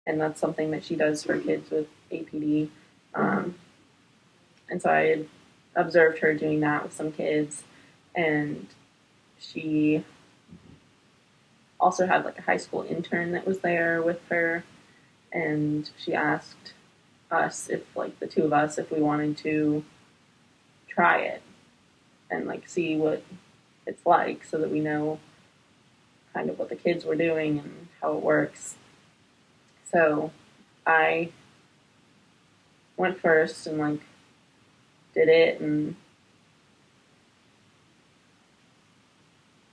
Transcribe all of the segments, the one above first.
and that's something that she does for kids with APD. And so I had observed her doing that with some kids, and she also had like a high school intern that was there with her, and she asked us if, like, the two of us, if we wanted to try it and like see what it's like, so that we know kind of what the kids were doing and how it works. So I went first and like did it, and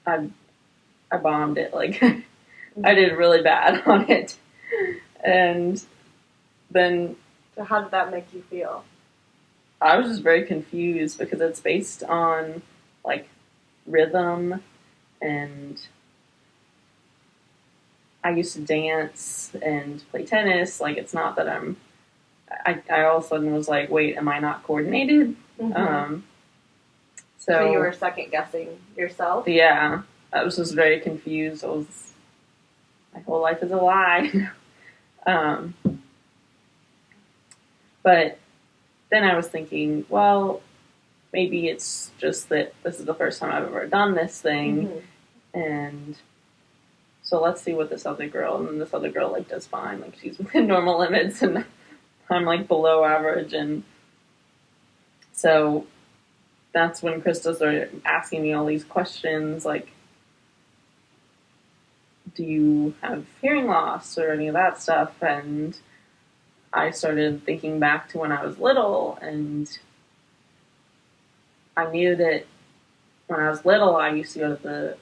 I bombed it. Like, I did really bad on it. And then... So how did that make you feel? I was just very confused because it's based on, like, rhythm, and I used to dance and play tennis. Like, it's not that I all of a sudden was like, wait, am I not coordinated? So you were second-guessing yourself? Yeah. I was just very confused. My whole life is a lie. But then I was thinking, well, maybe it's just that this is the first time I've ever done this thing. And so let's see what this other girl, and then this other girl, like, does fine. Like, she's within normal limits, and I'm, like, below average. And so that's when Krista started asking me all these questions, like, do you have hearing loss or any of that stuff? And I started thinking back to when I was little, and I knew that when I was little, I used to go to the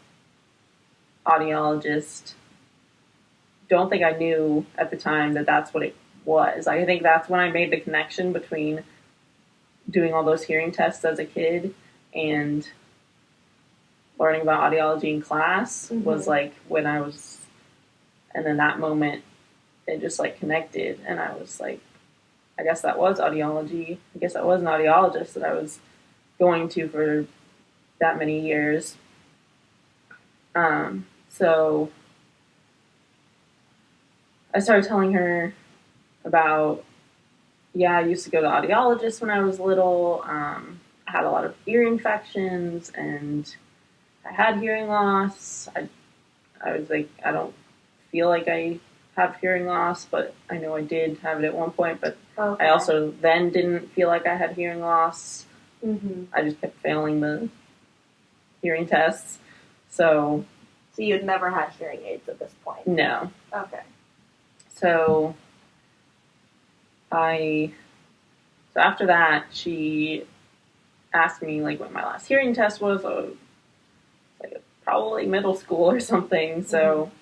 audiologist. Don't think I knew at the time that that's what it was. I think that's when I made the connection between doing all those hearing tests as a kid and learning about audiology in class. Was like when I was, and in that moment it just like connected, and I was like, I guess that was audiology. I guess I was an audiologist that I was going to for that many years. So I started telling her about, I used to go to audiologists when I was little. I had a lot of ear infections, and I had hearing loss. I was like, I don't feel like I have hearing loss, but I know I did have it at one point, but I also then didn't feel like I had hearing loss. I just kept failing the hearing tests. So you had never had hearing aids at this point? No. Okay. So after that, she asked me, like, what my last hearing test was. Like, probably middle school or something. So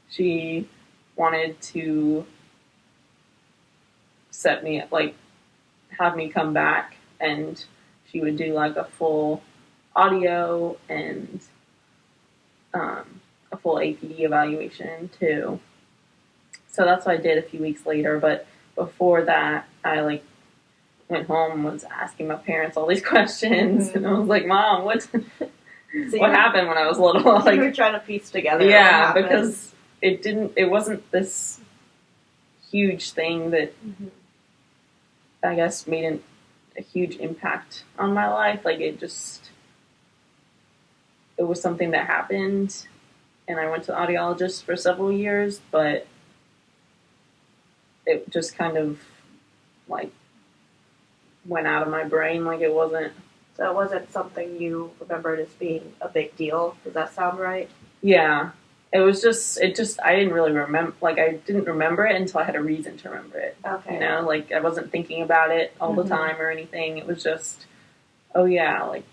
she wanted to set me, like, have me come back, and she would do, like, a full audio and a full APD evaluation, too. So that's what I did a few weeks later. But before that, I, like, went home and was asking my parents all these questions. And I was like, Mom, what happened when I was little? Like, you were trying to piece together. Yeah, because it wasn't this huge thing that I guess made a huge impact on my life. Like, it was something that happened, and I went to the audiologist for several years, but it just kind of, like, went out of my brain. Like, it wasn't... So it wasn't something you remembered as being a big deal? Does that sound right? Yeah. It was just, I didn't really remember, like, I didn't remember it until I had a reason to remember it. Okay. You know, like, I wasn't thinking about it all the time or anything. It was just, oh yeah, like,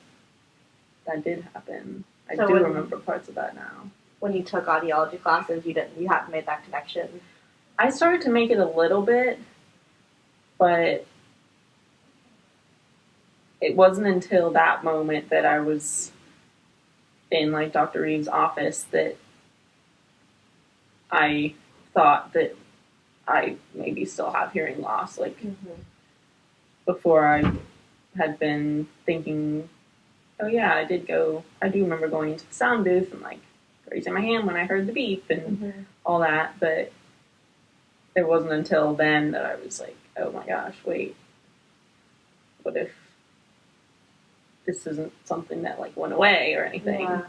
that did happen. I do remember parts of that now. When you took audiology classes, you hadn't made that connection? I started to make it a little bit, but it wasn't until that moment that I was in, like, Dr. Reeves' office that I thought that I maybe still have hearing loss. Like, before I had been thinking, oh yeah, I do remember going into the sound booth and, like, raising my hand when I heard the beep and all that, but it wasn't until then that I was like, oh my gosh, wait, what if this isn't something that like went away or anything? Yeah.